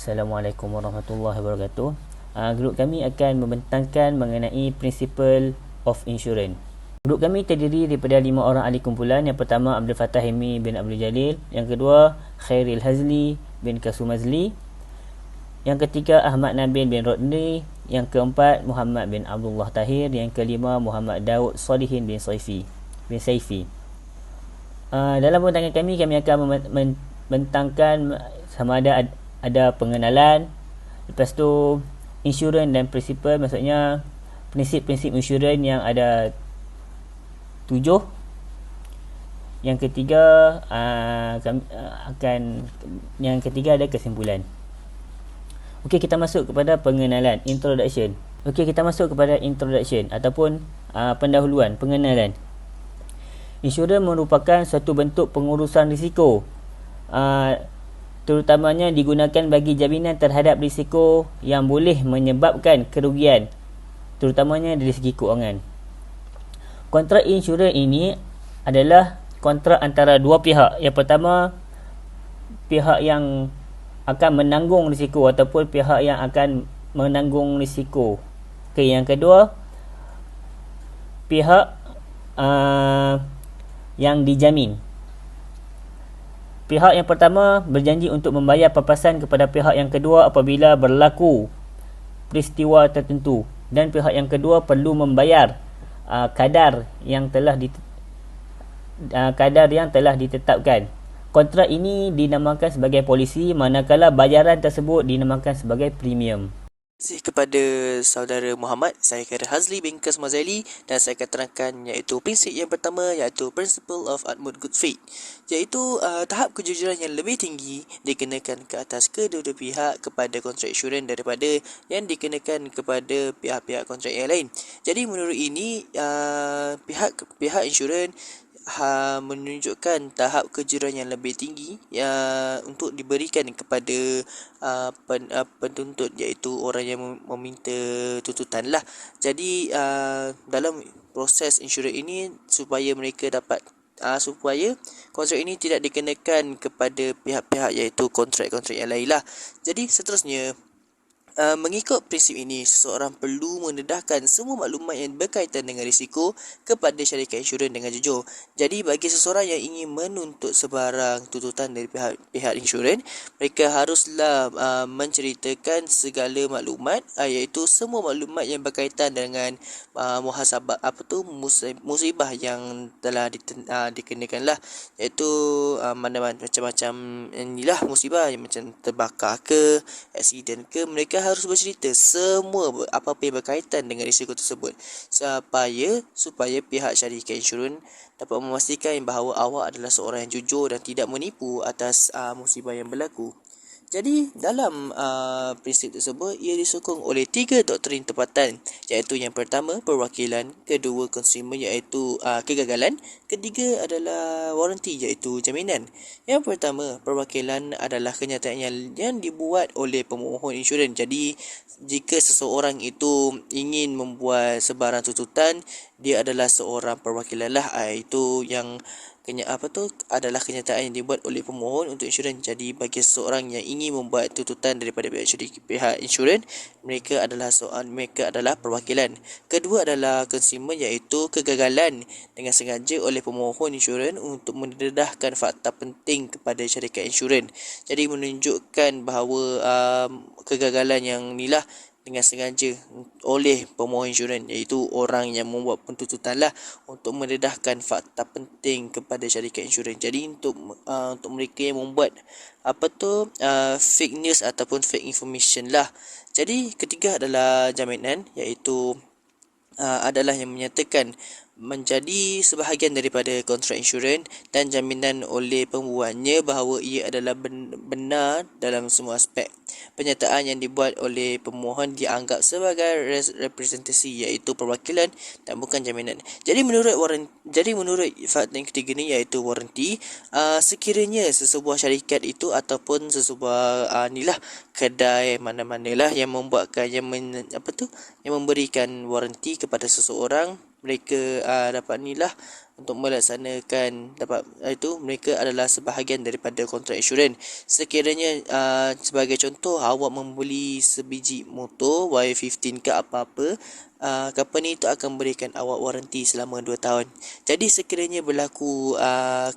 Assalamualaikum warahmatullahi wabarakatuh. Grup kami akan membentangkan mengenai Principle of Insurance. Grup kami terdiri daripada 5 orang ahli kumpulan. Yang pertama Abdul Fattah Hemi bin Abdul Jalil. Yang kedua Khairil Hazli bin Kasumazli. Yang ketiga Ahmad Nabil bin Rodni. Yang keempat Muhammad bin Abdullah Tahir. Yang kelima Muhammad Daud Salihin bin Saifi. Dalam pembentangan kami akan membentangkan sama ada pengenalan, lepas tu insurans dan prinsipal, maksudnya prinsip-prinsip insurans yang ada 7. Yang ketiga yang ketiga ada kesimpulan. Okey, kita masuk kepada pengenalan, introduction. Okey, kita masuk kepada introduction ataupun pendahuluan, pengenalan. Insurans merupakan suatu bentuk pengurusan risiko, terutamanya digunakan bagi jaminan terhadap risiko yang boleh menyebabkan kerugian, terutamanya dari segi kewangan. Kontrak insurans ini adalah kontrak antara dua pihak. Yang pertama, pihak yang akan menanggung risiko ataupun pihak yang akan menanggung risiko. Okey, yang kedua, pihak yang dijamin. Pihak yang pertama berjanji untuk membayar papasan kepada pihak yang kedua apabila berlaku peristiwa tertentu, dan pihak yang kedua perlu membayar kadar yang telah ditetapkan. Kontrak ini dinamakan sebagai polisi, manakala bayaran tersebut dinamakan sebagai premium. Terima kasih kepada saudara Muhammad. Saya Khairil Hazli bin Kasumazli dan saya akan terangkan iaitu prinsip yang pertama, iaitu Principle of Utmost Good Faith, iaitu tahap kejujuran yang lebih tinggi dikenakan ke atas kedua-dua pihak kepada kontrak insurans daripada yang dikenakan kepada pihak-pihak kontrak yang lain. Jadi menurut ini pihak insurans menunjukkan tahap kejujuran yang lebih tinggi untuk diberikan kepada pentuntut, iaitu orang yang meminta tuntutan lah. Jadi dalam proses insurans ini supaya mereka dapat supaya kontrak ini tidak dikenakan kepada pihak-pihak iaitu kontrak-kontrak yang lain lah. Jadi seterusnya, mengikut prinsip ini, seseorang perlu mendedahkan semua maklumat yang berkaitan dengan risiko kepada syarikat insurans dengan jujur. Jadi bagi seseorang yang ingin menuntut sebarang tuntutan dari pihak insurans, mereka haruslah menceritakan segala maklumat, iaitu semua maklumat yang berkaitan dengan muhasabah musibah yang telah dikenakan lah, iaitu mana-mana macam-macam inilah musibah yang macam terbakar ke, aksiden ke. Mereka harus bercerita semua apa-apa yang berkaitan dengan risiko tersebut supaya pihak syarikat insurans dapat memastikan bahawa awak adalah seorang yang jujur dan tidak menipu atas musibah yang berlaku. Jadi dalam prinsip tersebut, ia disokong oleh 3 doktrin tempatan, iaitu yang pertama perwakilan, kedua consumer iaitu kegagalan, ketiga adalah warranty iaitu jaminan. Yang pertama, perwakilan adalah kenyataan yang dibuat oleh pemohon insurans. Jadi jika seseorang itu ingin membuat sebarang tuntutan, dia adalah seorang perwakilan lah, iaitu yang adalah kenyataan yang dibuat oleh pemohon untuk insurans. Jadi bagi seseorang yang ingin membuat tuntutan daripada pihak insurans, mereka adalah perwakilan. Kedua adalah consumer, iaitu kegagalan dengan sengaja oleh pemohon insurans untuk mendedahkan fakta penting kepada syarikat insurans. Jadi menunjukkan bahawa kegagalan yang inilah dengan sengaja oleh pemohon insurans, iaitu orang yang membuat pentuntutan lah, untuk mendedahkan fakta penting kepada syarikat insurans. Jadi untuk mereka yang membuat fake news ataupun fake information lah. Jadi ketiga adalah jaminan, iaitu adalah yang menyatakan menjadi sebahagian daripada kontrak insurans dan jaminan oleh pembuatnya bahawa ia adalah benar dalam semua aspek. Pernyataan yang dibuat oleh pemohon dianggap sebagai representasi, iaitu perwakilan dan bukan jaminan. Jadi menurut fakta yang ketiga ni, iaitu warranty, sekiranya sesebuah syarikat itu ataupun sesebuah kedai mana-manalah yang membuatkan yang memberikan warranty kepada seseorang, mereka dapat untuk melaksanakan mereka adalah sebahagian daripada kontrak insurans. Sekiranya sebagai contoh, awak membeli sebiji motor Y15 ke apa-apa, company itu akan berikan awak waranti selama 2 tahun. Jadi sekiranya berlaku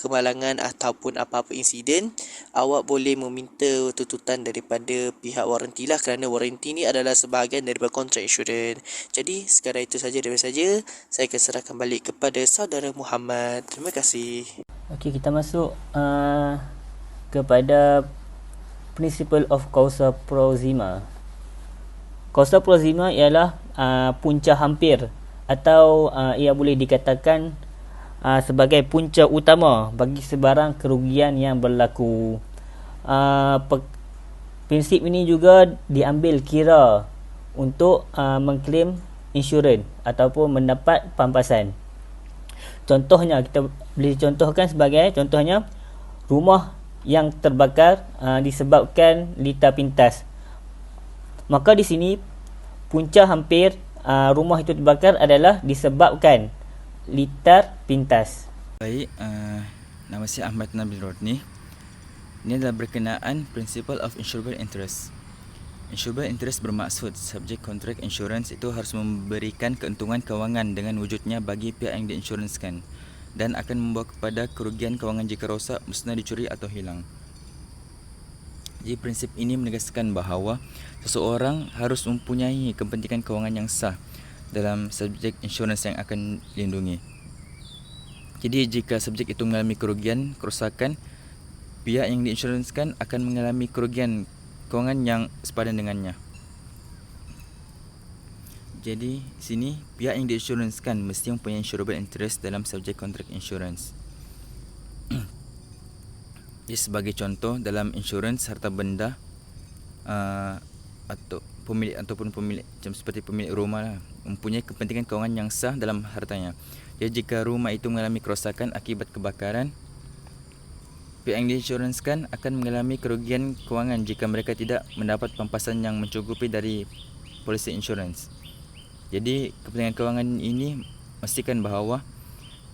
kemalangan ataupun apa-apa insiden, awak boleh meminta tuntutan daripada pihak waranti lah, kerana waranti ni adalah sebahagian daripada kontrak insurans. Jadi sekadar itu saja daripada saya. Saya akan serahkan balik kepada saudara Muhammad. Terima kasih. Okey, kita masuk kepada principle of causa proxima. Causa proxima ialah punca hampir, atau ia boleh dikatakan sebagai punca utama bagi sebarang kerugian yang berlaku. Prinsip ini juga diambil kira untuk mengklaim insurans ataupun mendapat pampasan. Contohnya, kita boleh contohkan sebagai contohnya rumah yang terbakar disebabkan lita pintas. Maka di sini punca hampir rumah itu terbakar adalah disebabkan litar pintas. Baik, nama saya Ahmad Nabil Rodni. Ini adalah berkenaan Principle of Insurable Interest. Insurable interest bermaksud subjek kontrak insurans itu harus memberikan keuntungan kewangan dengan wujudnya bagi pihak yang diinsurансkan dan akan membawa kepada kerugian kewangan jika rosak, musnah, dicuri atau hilang. Jadi prinsip ini menegaskan bahawa seseorang harus mempunyai kepentingan kewangan yang sah dalam subjek insurans yang akan dilindungi. Jadi jika subjek itu mengalami kerugian, kerosakan, pihak yang diinsurансkan akan mengalami kerugian kewangan yang sepadan dengannya. Jadi sini pihak yang diinsurансkan mesti mempunyai insurable interest dalam subjek kontrak insurans. Jadi sebagai contoh, dalam insurans harta benda atau pemilik macam seperti pemilik rumah lah, mempunyai kepentingan kewangan yang sah dalam hartanya. Jadi jika rumah itu mengalami kerosakan akibat kebakaran, pihak yang diinsurансkan akan mengalami kerugian kewangan jika mereka tidak mendapat pampasan yang mencukupi dari polisi insurans. Jadi kepentingan kewangan ini memastikan bahawa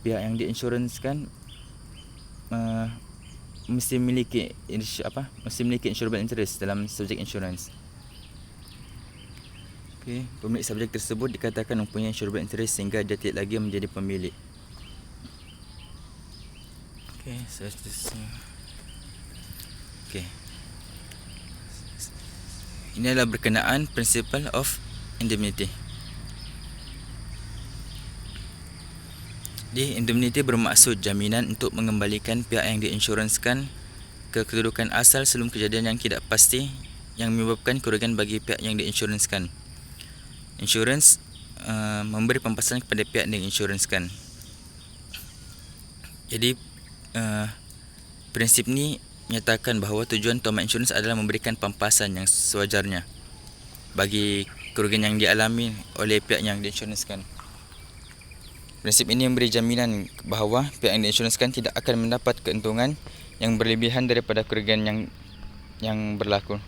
pihak yang diinsurансkan mesti memiliki insurable interest dalam subjek insurans. Okey, pemilik subjek tersebut dikatakan mempunyai insurable interest sehingga dia tidak lagi menjadi pemilik. Okey, seterusnya. Okey. Ini adalah berkenaan Principle of Indemnity. Jadi indemnity bermaksud jaminan untuk mengembalikan pihak yang diinsurансkan ke kedudukan asal sebelum kejadian yang tidak pasti yang menyebabkan kerugian bagi pihak yang diinsurансkan. Insurans memberi pampasan kepada pihak yang diinsurансkan. Jadi prinsip ni menyatakan bahawa tujuan tomat insurans adalah memberikan pampasan yang sewajarnya bagi kerugian yang dialami oleh pihak yang diinsurансkan. Prinsip ini memberi jaminan bahawa pihak yang diinsurансkan tidak akan mendapat keuntungan yang berlebihan daripada kerugian yang berlaku.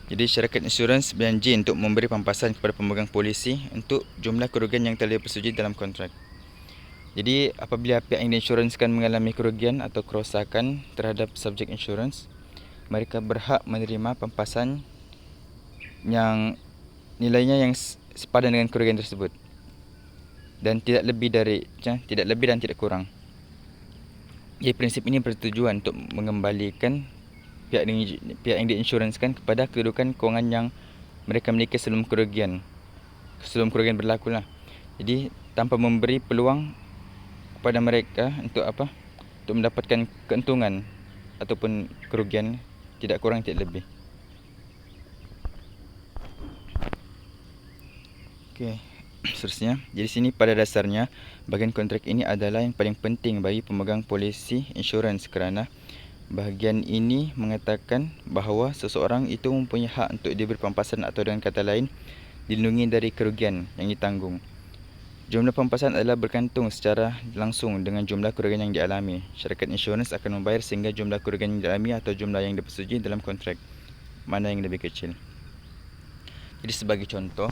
Jadi syarikat insurans berjanji untuk memberi pampasan kepada pemegang polisi untuk jumlah kerugian yang telah dipersetujui dalam kontrak. Jadi apabila pihak yang diinsurансkan mengalami kerugian atau kerosakan terhadap subjek insurans, mereka berhak menerima pampasan yang nilainya yang sepadan dengan kerugian tersebut dan tidak lebih dan tidak kurang. Jadi prinsip ini bertujuan untuk mengembalikan pihak yang diinsurансkan kepada kedudukan kewangan yang mereka miliki sebelum kerugian berlaku lah. Jadi tanpa memberi peluang kepada mereka untuk mendapatkan keuntungan ataupun kerugian tidak kurang tidak lebih. Okey, seterusnya. Jadi sini pada dasarnya bahagian kontrak ini adalah yang paling penting bagi pemegang polisi insurans kerana bahagian ini mengatakan bahawa seseorang itu mempunyai hak untuk diberi pampasan atau dengan kata lain dilindungi dari kerugian yang ditanggung. Jumlah pampasan adalah bergantung secara langsung dengan jumlah kerugian yang dialami. Syarikat insurans akan membayar sehingga jumlah kerugian yang dialami atau jumlah yang dipersetujui dalam kontrak mana yang lebih kecil. Jadi sebagai contoh,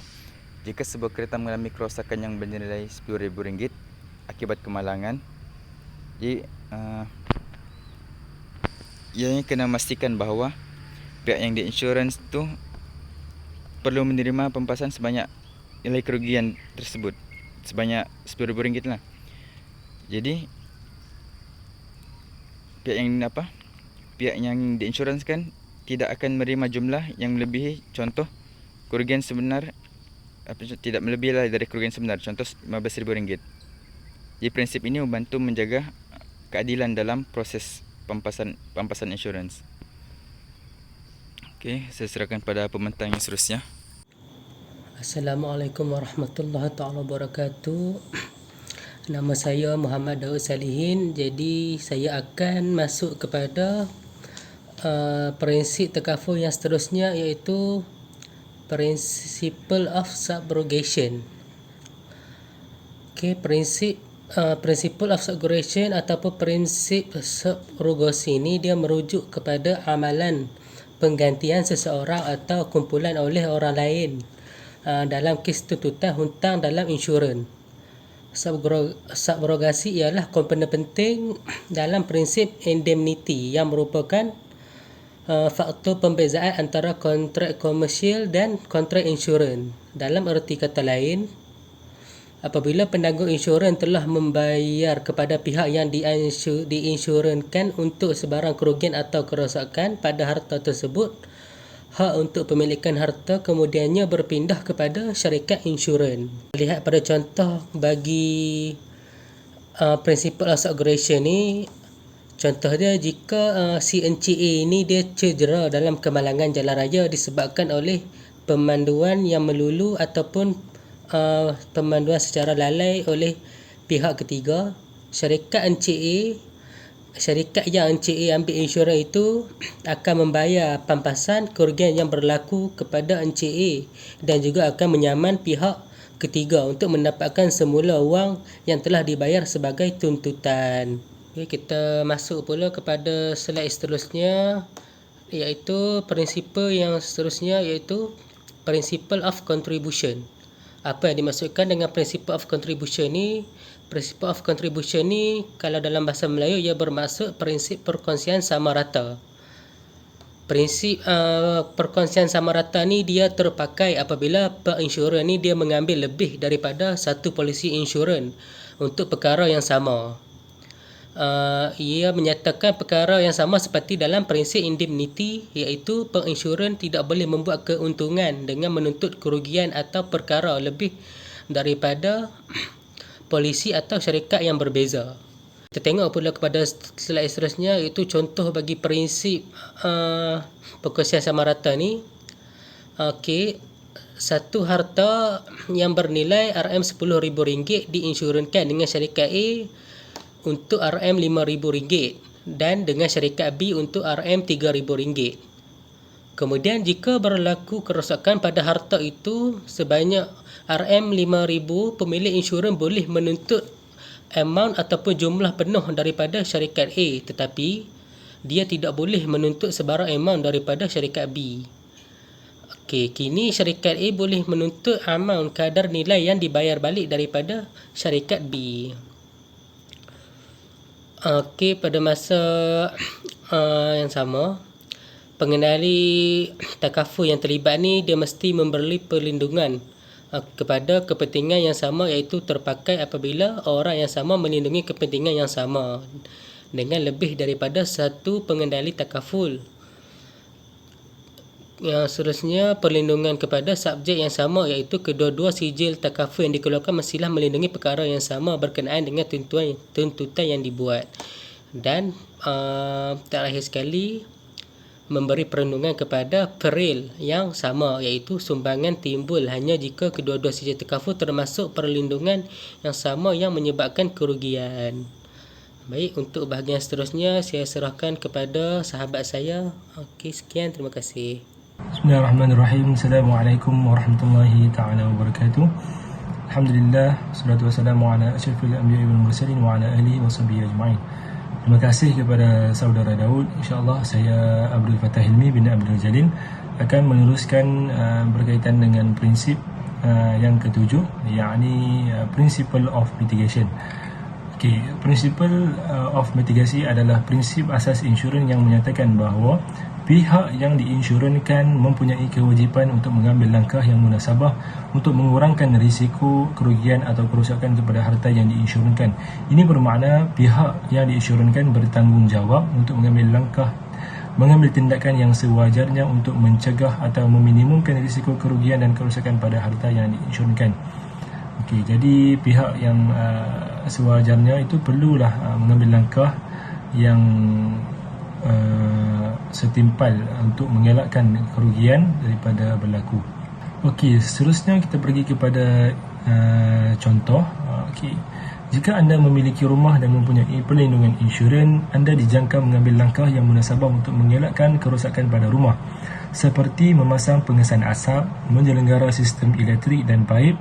jika sebuah kereta mengalami kerosakan yang bernilai RM10,000, akibat kemalangan. Jadi ianya kena memastikan bahawa pihak yang di insurans tu perlu menerima pempasan sebanyak nilai kerugian tersebut sebanyak RM10,000 lah. Jadi pihak yang diinsyuranskan tidak akan menerima jumlah yang melebihi contoh kerugian sebenar, tidak melebihi lah dari kerugian sebenar, contoh RM15,000. Jadi prinsip ini membantu menjaga keadilan dalam proses pampasan insurans. Okey, saya serahkan pada pembentang yang seterusnya. Assalamualaikum warahmatullahi taala wabarakatuh. Nama saya Muhammad Daud Salihin. Jadi saya akan masuk kepada prinsip takaful yang seterusnya, iaitu principle of subrogation. Okey, principle of subrogation ataupun prinsip subrogasi ini dia merujuk kepada amalan penggantian seseorang atau kumpulan oleh orang lain dalam kes tuntutan hutang dalam insurans. Subrogasi ialah komponen penting dalam prinsip indemnity yang merupakan faktor pembezaan antara kontrak komersial dan kontrak insurans. Dalam erti kata lain, apabila penanggung insurans telah membayar kepada pihak yang diinsurankan untuk sebarang kerugian atau kerosakan pada harta tersebut, hak untuk pemilikan harta kemudiannya berpindah kepada syarikat insurans. Lihat pada contoh bagi principle of subrogation ni, contoh dia jika si NCA ni dia cedera dalam kemalangan jalan raya disebabkan oleh pemanduan yang melulu ataupun pemanduan secara lalai oleh pihak ketiga, syarikat yang NCA ambil insurans itu akan membayar pampasan kerugian yang berlaku kepada NCA dan juga akan menyaman pihak ketiga untuk mendapatkan semula wang yang telah dibayar sebagai tuntutan. Okay, kita masuk pula kepada slide seterusnya, iaitu prinsipal yang seterusnya, iaitu principle of contribution. Apa yang dimaksudkan dengan principle of contribution ni? Principle of contribution ni kalau dalam bahasa Melayu ia bermaksud prinsip perkongsian sama rata. Prinsip perkongsian sama rata ni dia terpakai apabila penginsurans ni dia mengambil lebih daripada satu polisi insurans untuk perkara yang sama. Ia menyatakan perkara yang sama seperti dalam prinsip indemnity, iaitu penginsurans tidak boleh membuat keuntungan dengan menuntut kerugian atau perkara lebih daripada polisi atau syarikat yang berbeza. Kita tengok pula kepada slide seterusnya, iaitu contoh bagi prinsip perkongsian sama rata ni. Okey, satu harta yang bernilai RM10,000 diinsurankan dengan syarikat A untuk RM5,000 dan dengan syarikat B untuk RM3,000. Kemudian jika berlaku kerosakan pada harta itu sebanyak RM5,000, pemilik insurans boleh menuntut amount ataupun jumlah penuh daripada syarikat A, tetapi dia tidak boleh menuntut sebarang amount daripada syarikat B. Okey, kini syarikat A boleh menuntut amount kadar nilai yang dibayar balik daripada syarikat B. Okey, pada masa yang sama, pengendali takaful yang terlibat ni dia mesti memberi perlindungan kepada kepentingan yang sama, iaitu terpakai apabila orang yang sama melindungi kepentingan yang sama dengan lebih daripada satu pengendali takaful. Yang seterusnya, perlindungan kepada subjek yang sama, iaitu kedua-dua sijil takaful yang dikeluarkan mestilah melindungi perkara yang sama berkenaan dengan tuntutan yang dibuat. Dan terakhir sekali, memberi perlindungan kepada peril yang sama, iaitu sumbangan timbul hanya jika kedua-dua sijil takaful termasuk perlindungan yang sama yang menyebabkan kerugian. Baik, untuk bahagian seterusnya saya serahkan kepada sahabat saya. Okey, sekian, terima kasih. Bismillahirrahmanirrahim. Assalamualaikum warahmatullahi taala wabarakatuh. Alhamdulillah, wassalatu wassalamu ala asyrafil anbiya'i wal mursalin wa ala alihi washabbihi ajma'in. Terima kasih kepada saudara Daud. InsyaAllah saya Abdul Fattah Hilmi bin Abdul Jalil akan meneruskan berkaitan dengan prinsip yang ketujuh, yakni principle of mitigation. Okey, prinsipal of mitigasi adalah prinsip asas insurans yang menyatakan bahawa pihak yang diinsurankan mempunyai kewajipan untuk mengambil langkah yang munasabah untuk mengurangkan risiko kerugian atau kerosakan kepada harta yang diinsurankan. Ini bermakna pihak yang diinsurankan bertanggungjawab untuk mengambil tindakan yang sewajarnya untuk mencegah atau meminimumkan risiko kerugian dan kerosakan pada harta yang diinsurankan. Okey, jadi pihak yang sewajarnya itu perlulah mengambil langkah yang setimpal untuk mengelakkan kerugian daripada berlaku. Okey, seterusnya kita pergi kepada contoh. Okey, jika anda memiliki rumah dan mempunyai perlindungan insurans, anda dijangka mengambil langkah yang munasabah untuk mengelakkan kerosakan pada rumah, seperti memasang pengesan asap, menyelenggara sistem elektrik dan paip,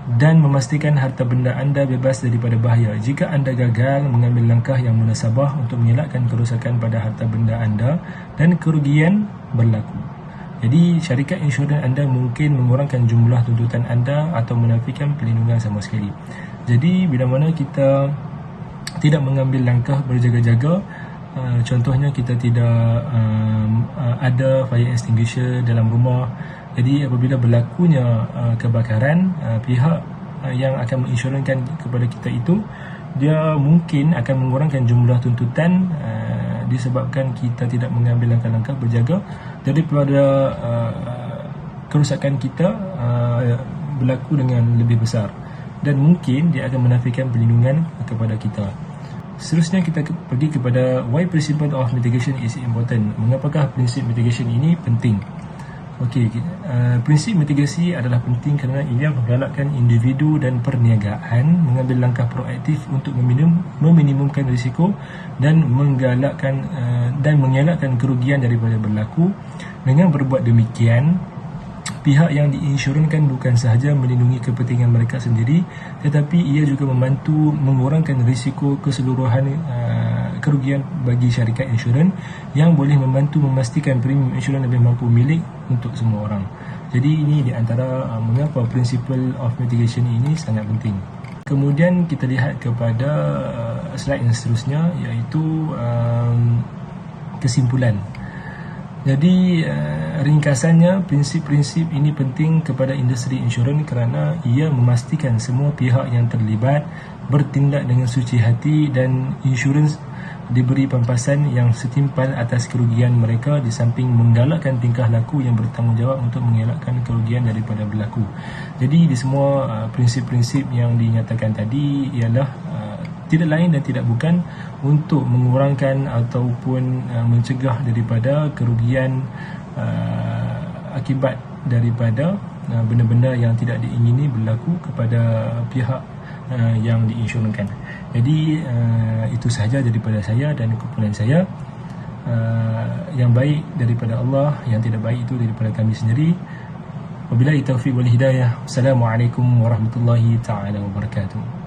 dan memastikan harta benda anda bebas daripada bahaya. Jika anda gagal mengambil langkah yang munasabah untuk mengelakkan kerosakan pada harta benda anda dan kerugian berlaku, jadi syarikat insurans anda mungkin mengurangkan jumlah tuntutan anda atau menafikan perlindungan sama sekali. Jadi bila mana kita tidak mengambil langkah berjaga-jaga, contohnya kita tidak ada fire extinguisher dalam rumah, jadi apabila berlakunya kebakaran, pihak yang akan menginsurankan kepada kita itu, dia mungkin akan mengurangkan jumlah tuntutan disebabkan kita tidak mengambil langkah-langkah berjaga daripada kerosakan kita berlaku dengan lebih besar, dan mungkin dia akan menafikan perlindungan kepada kita. Seterusnya kita pergi kepada why principle of mitigation is important. Mengapakah prinsip mitigation ini penting? Okey, prinsip mitigasi adalah penting kerana ia menggalakkan individu dan perniagaan mengambil langkah proaktif untuk meminimumkan risiko dan mengelakkan kerugian daripada berlaku. Dengan berbuat demikian, pihak yang diinsurankan bukan sahaja melindungi kepentingan mereka sendiri, tetapi ia juga membantu mengurangkan risiko keseluruhan kerugian bagi syarikat insurans, yang boleh membantu memastikan premium insurans lebih mampu milik untuk semua orang. Jadi ini di antara mengapa principle of mitigation ini sangat penting. Kemudian kita lihat kepada slide yang seterusnya, iaitu kesimpulan. Jadi ringkasannya, prinsip-prinsip ini penting kepada industri insurans kerana ia memastikan semua pihak yang terlibat bertindak dengan suci hati dan insurans diberi pampasan yang setimpal atas kerugian mereka, di samping menggalakkan tingkah laku yang bertanggungjawab untuk mengelakkan kerugian daripada berlaku. Jadi di semua prinsip-prinsip yang dinyatakan tadi ialah tidak lain dan tidak bukan untuk mengurangkan ataupun mencegah daripada kerugian akibat daripada benda-benda yang tidak diingini berlaku kepada pihak yang diinsurankan. Jadi itu sahaja daripada saya dan kumpulan saya. Yang baik daripada Allah, yang tidak baik itu daripada kami sendiri. Wabillahi taufiq wal hidayah. Assalamualaikum warahmatullahi taala wabarakatuh.